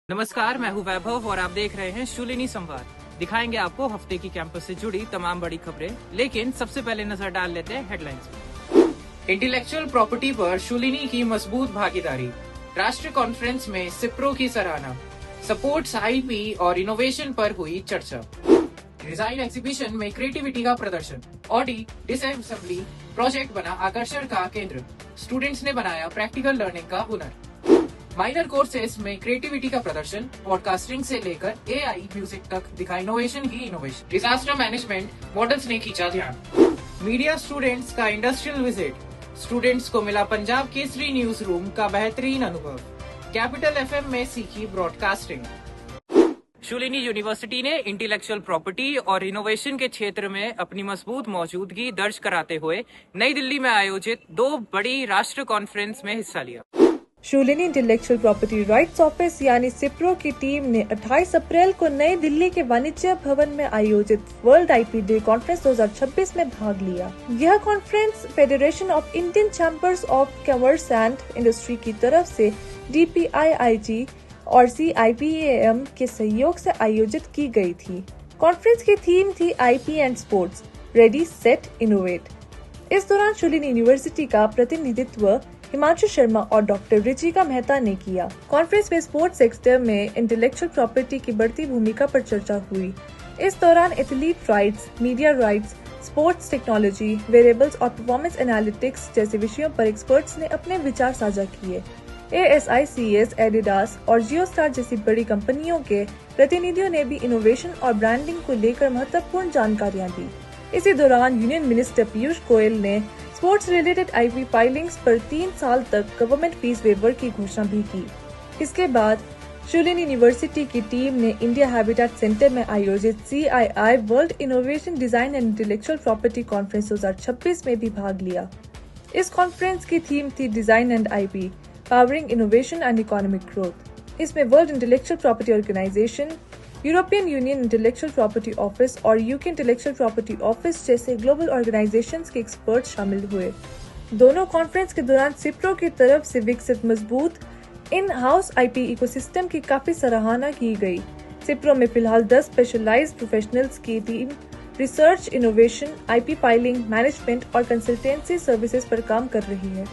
नमस्कार, मैं हूं वैभव और आप देख रहे हैं शूलिनी संवाद। दिखाएंगे आपको हफ्ते की कैंपस से जुड़ी तमाम बड़ी खबरें, लेकिन सबसे पहले नजर डाल लेते हैं हेडलाइंस पर। इंटेलेक्चुअल प्रॉपर्टी पर शूलिनी की मजबूत भागीदारी। राष्ट्रीय कॉन्फ्रेंस में सिप्रो की सराहना। सपोर्ट्स आईपी और इनोवेशन पर हुई चर्चा। डिजाइन एग्जीबिशन में क्रिएटिविटी का प्रदर्शन। ऑडी डिसएसेंबली प्रोजेक्ट बना आकर्षण का केंद्र। स्टूडेंट्स ने बनाया प्रैक्टिकल लर्निंग का हुनर। माइनर कोर्सेस में क्रिएटिविटी का प्रदर्शन। पॉडकास्टिंग से लेकर एआई म्यूजिक तक दिखा इनोवेशन ही इनोवेशन। डिजास्टर मैनेजमेंट मॉडल्स ने खींचा ध्यान। मीडिया स्टूडेंट्स का इंडस्ट्रियल विजिट। स्टूडेंट्स को मिला पंजाब केसरी न्यूज रूम का बेहतरीन अनुभव। कैपिटल एफएम में सीखी ब्रॉडकास्टिंग। शूलिनी यूनिवर्सिटी ने इंटेलेक्चुअल प्रॉपर्टी और इनोवेशन के क्षेत्र में अपनी मजबूत मौजूदगी दर्ज कराते हुए नई दिल्ली में आयोजित 2 बड़ी राष्ट्रीय कॉन्फ्रेंस में हिस्सा लिया। Shoolini intellectual property rights office यानी सिप्रो की टीम ने 28 अप्रैल को नई दिल्ली के वाणिज्य भवन में आयोजित वर्ल्ड आईपी डे कॉन्फ्रेंस 2026 में भाग लिया। यह conference federation of Indian chambers of commerce and industry की तरफ से DPIIT और CIPAM के सहयोग से आयोजित की गई थी। कॉन्फ्रेंस की थीम थी IP and sports, ready set innovate. इस दौरान शूलिनी यूनिवर्सिटी का प्रतिनिधित्व हिमांशु शर्मा और डॉक्टर रुचिका मेहता ने किया। कॉन्फ्रेंस में स्पोर्ट्स सेक्टर में इंटेलेक्चुअल प्रॉपर्टी की बढ़ती भूमिका पर चर्चा हुई। इस दौरान athlete rights, media rights, sports technology, variables और परफॉर्मेंस एनालिटिक्स जैसे विषयों पर एक्सपर्ट्स ने अपने विचार साझा किए। ASICS, एडिडास और जियोस्टार जैसी बड़ी कंपनियों के प्रतिनिधियों ने भी इनोवेशन और ब्रांडिंग को लेकर महत्वपूर्ण जानकारियां दी। इसी दौरान यूनियन मिनिस्टर पीयूष गोयल ने स्पोर्ट्स रिलेटेड IP फाइलिंग्स पर 3 साल तक गवर्नमेंट फीस वेवर की घोषणा भी की। इसके बाद शूलिनी यूनिवर्सिटी की टीम ने इंडिया हैबिटेट सेंटर में आयोजित CII world innovation design and intellectual property conference 2026 में भी भाग लिया। इस कॉन्फ्रेंस की थीम थी design and IP powering innovation and economic growth. इसमें world intellectual property organisation, European Union intellectual property office और UK इंटेलेक्चुअल प्रॉपर्टी ऑफिस जैसे ग्लोबल ऑर्गेनाइजेशंस के एक्सपर्ट शामिल हुए। दोनों कॉन्फ्रेंस के दौरान सिप्रो की तरफ से विकसित मजबूत इन हाउस IP इकोसिस्टम की काफी सराहना की गई। सिप्रो में फिलहाल 10 स्पेशलाइज्ड प्रोफेशनल्स की team research, innovation, IP filing, management और कंसल्टेंसी सर्विसेज पर काम कर रही है।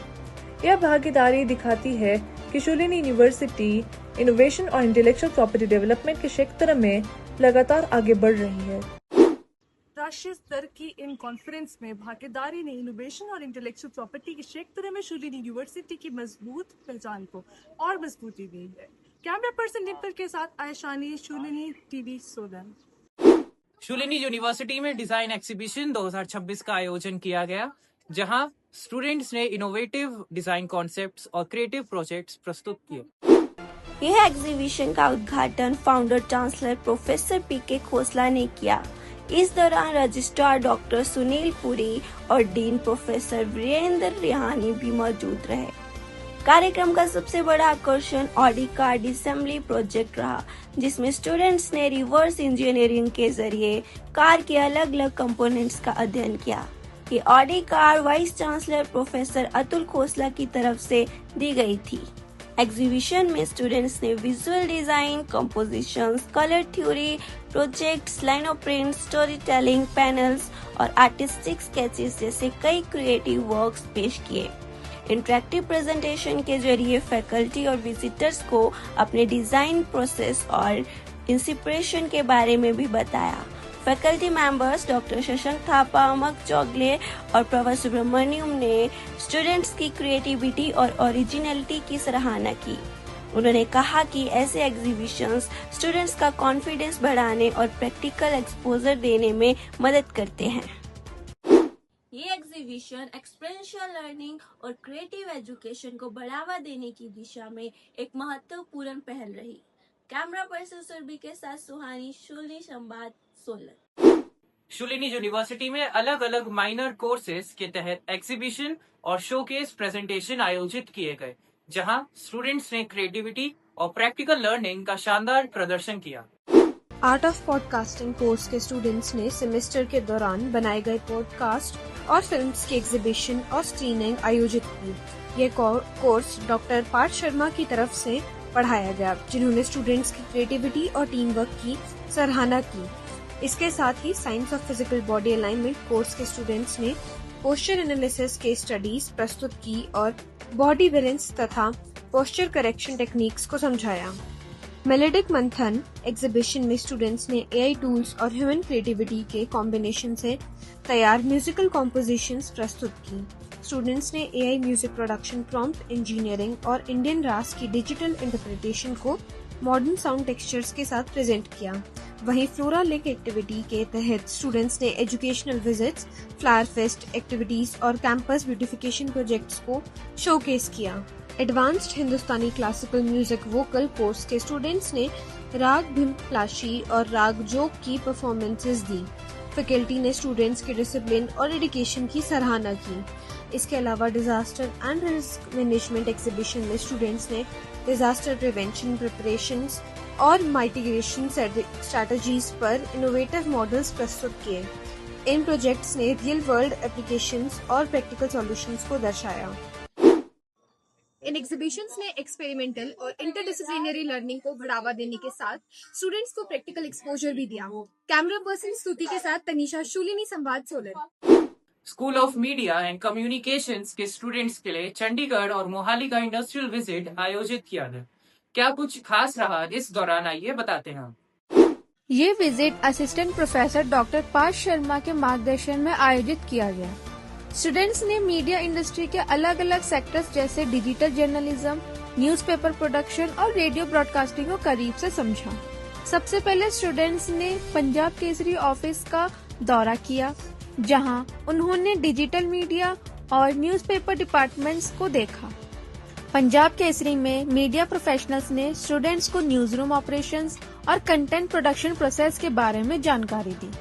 यह भागीदारी दिखाती है कि शूलिनी यूनिवर्सिटी इनोवेशन और इंटेलेक्चुअल प्रॉपर्टी डेवलपमेंट के क्षेत्र में लगातार आगे बढ़ रही है। राष्ट्रीय स्तर की इन कॉन्फ्रेंस में भागीदारी ने इनोवेशन और इंटेलेक्चुअल प्रॉपर्टी के क्षेत्र में शूलिनी यूनिवर्सिटी की मजबूत पहचान को और मजबूती दी है। कैमरा पर्सन डिम्पल के साथ आयशानी, शूलिनी TV सोलन। शूलिनी यूनिवर्सिटी में डिजाइन एग्जीबिशन 2026 का आयोजन किया गया, जहां स्टूडेंट्स ने इनोवेटिव डिजाइन कॉन्सेप्ट्स और क्रिएटिव प्रोजेक्ट्स प्रस्तुत किए। यह एग्जीबिशन का उद्घाटन founder chancellor professor PK Khosla ने किया। इस दौरान रजिस्ट्रार डॉक्टर सुनील पुरी और डीन प्रोफेसर वीरेंद्र रिहानी भी मौजूद रहे। कार्यक्रम का सबसे बड़ा आकर्षण ऑडी कार असेंबली प्रोजेक्ट रहा, जिसमें स्टूडेंट्स ने रिवर्स इंजीनियरिंग के जरिए कार के अलग अलग कंपोनेंट्स का अध्ययन किया। ये Audi car vice chancellor professor Atul Khosla की तरफ से दी गई थी। एग्जीबिशन में स्टूडेंट्स ने visual design, compositions, colour theory, projects, line of print, story telling, panels और आर्टिस्टिक स्केचेस जैसे कई क्रिएटिव वर्क्स पेश किए। इंटरेक्टिव प्रेजेंटेशन के जरिए फैकल्टी और विजिटर्स को अपने डिजाइन प्रोसेस और इंस्पिरेशन के बारे में भी बताया। Faculty members doctor Shashank Thapa, Amak Chougule और प्रभा सुब्रमण्यम ने स्टूडेंट्स की क्रिएटिविटी और ओरिजिनलिटी की सराहना की। उन्होंने कहा कि ऐसे एग्जीबिशंस स्टूडेंट्स का कॉन्फिडेंस बढ़ाने और प्रैक्टिकल एक्सपोजर देने में मदद करते हैं। ये एग्जीबिशन एक्सपीरियंशियल लर्निंग और क्रिएटिव एजुकेशन को बढ़ावा देने की दिशा में एक महत्वपूर्ण पहल रही। कैमरा पर्सन सुरभि के साथ सुहानी, शूलिनी संवाद सोलन। शूलिनी यूनिवर्सिटी में अलग अलग माइनर कोर्सेज के तहत एग्जीबिशन और शोकेस प्रेजेंटेशन आयोजित किए गए, जहां स्टूडेंट्स ने क्रिएटिविटी और प्रैक्टिकल लर्निंग का शानदार प्रदर्शन किया। आर्ट ऑफ पॉडकास्टिंग कोर्स के स्टूडेंट्स ने सेमेस्टर के दौरान बनाए गए पॉडकास्ट और फिल्म्स की एग्जीबिशन और स्क्रीनिंग आयोजित की। ये कोर्स डॉक्टर पार्थ शर्मा की तरफ से पढ़ाया गया, जिन्होंने स्टूडेंट्स की क्रिएटिविटी और टीम वर्क की सराहना की। इसके साथ ही science of physical body alignment course के स्टूडेंट्स ने पोस्चर एनालिसिस के स्टडीज प्रस्तुत की और बॉडी बैलेंस तथा पोस्चर करेक्शन टेक्निक्स को समझाया। मेलोडिक मंथन एग्जीबिशन में स्टूडेंट्स ने एआई टूल्स और ह्यूमन क्रिएटिविटी के कॉम्बिनेशन से तैयार म्यूजिकल कॉम्पोजिशंस प्रस्तुत की। स्टूडेंट्स ने AI music production, prompt engineering और इंडियन रास की डिजिटल इंटरप्रिटेशन को मॉडर्न साउंड टेक्सचर्स के साथ प्रेजेंट किया। वहीं फ्लोरा लिंक एक्टिविटी के तहत स्टूडेंट्स ने educational visits, flower fest activities और कैंपस ब्यूटिफिकेशन प्रोजेक्ट्स को शोकेस किया। एडवांस्ड हिंदुस्तानी क्लासिकल म्यूजिक वोकल कोर्स के स्टूडेंट्स ने राग भिमप्लाशी और राग जोग की परफॉर्मेंसेस दी। फैकल्टी ने स्टूडेंट्स के डिसिप्लिन और डेडिकेशन की सराहना की। इसके अलावा disaster and risk management exhibition में स्टूडेंट्स ने डिजास्टर प्रिवेंशन प्रिपरेशंस और माइटिगेशन स्ट्रेटजीज पर इनोवेटिव मॉडल्स प्रस्तुत किए। इन प्रोजेक्ट्स ने रियल वर्ल्ड एप्लीकेशंस और प्रैक्टिकल सॉल्यूशंस को दर्शाया। इन एग्जीबिशंस ने एक्सपेरिमेंटल और इंटरडिसिप्लिनरी लर्निंग को बढ़ावा देने के साथ स्टूडेंट्स को प्रैक्टिकल एक्सपोजर भी दिया। कैमरा पर्सन स्तुति के साथ तनीषा, शूलिनी संवाद Solan. School of media and communications के स्टूडेंट्स के लिए चंडीगढ़ और मोहाली का इंडस्ट्रियल विजिट आयोजित किया गया। क्या कुछ खास रहा इस दौरान, आइए बताते हैं। ये visit assistant professor doctor Parth Sharma के मार्गदर्शन में आयोजित किया गया। स्टूडेंट्स ने मीडिया इंडस्ट्री के अलग अलग सेक्टर्स जैसे डिजिटल जर्नलिज्म, न्यूज़पेपर प्रोडक्शन और रेडियो ब्रॉडकास्टिंग को करीब से समझा। सबसे पहले स्टूडेंट्स ने पंजाब केसरी ऑफिस का दौरा किया, जहां उन्होंने डिजिटल मीडिया और न्यूज़पेपर डिपार्टमेंट्स को देखा। पंजाब केसरी में मीडिया प्रोफेशनल्स ने स्टूडेंट्स को न्यूज रूम ऑपरेशंस और कंटेंट प्रोडक्शन प्रोसेस के बारे में जानकारी दी।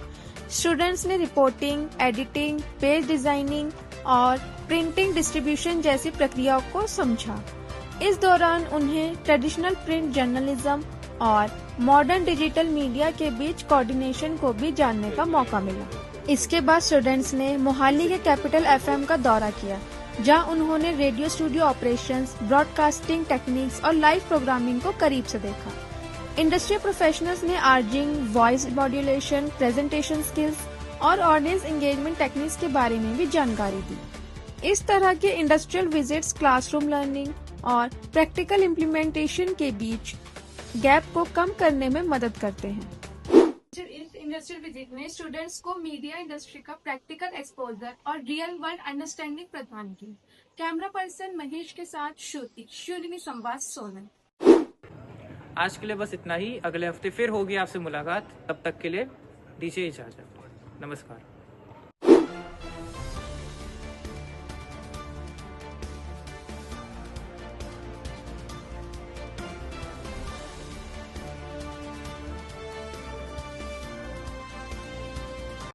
स्टूडेंट्स ने रिपोर्टिंग, एडिटिंग, पेज डिजाइनिंग और प्रिंटिंग डिस्ट्रीब्यूशन जैसी प्रक्रियाओं को समझा। इस दौरान उन्हें ट्रेडिशनल प्रिंट जर्नलिज्म और मॉडर्न डिजिटल मीडिया के बीच कोऑर्डिनेशन को भी जानने का मौका मिला। इसके बाद स्टूडेंट्स ने मोहाली के कैपिटल एफएम का दौरा किया, जहां उन्होंने radio studio operations, broadcasting techniques और लाइव प्रोग्रामिंग को करीब से देखा। इंडस्ट्री प्रोफेशनल्स ने आर्जिंग, वॉइस मॉड्यूलेशन, प्रेजेंटेशन स्किल्स और ऑडियंस एंगेजमेंट टेक्निक्स के बारे में भी जानकारी दी। इस तरह के इंडस्ट्रियल विजिट्स क्लासरूम लर्निंग और प्रैक्टिकल इम्प्लीमेंटेशन के बीच गैप को कम करने में मदद करते हैं। इस इंडस्ट्रियल विजिट ने स्टूडेंट्स को मीडिया इंडस्ट्री का प्रैक्टिकल एक्सपोजर और रियल वर्ल्ड अंडरस्टैंडिंग प्रदान की। कैमरा पर्सन महेश के साथ श्रुति, शूलिनी संवाद सोलन। आज के लिए बस इतना ही। अगले हफ्ते फिर होगी आपसे मुलाकात। तब तक के लिए दीजिए इजाजत। नमस्कार।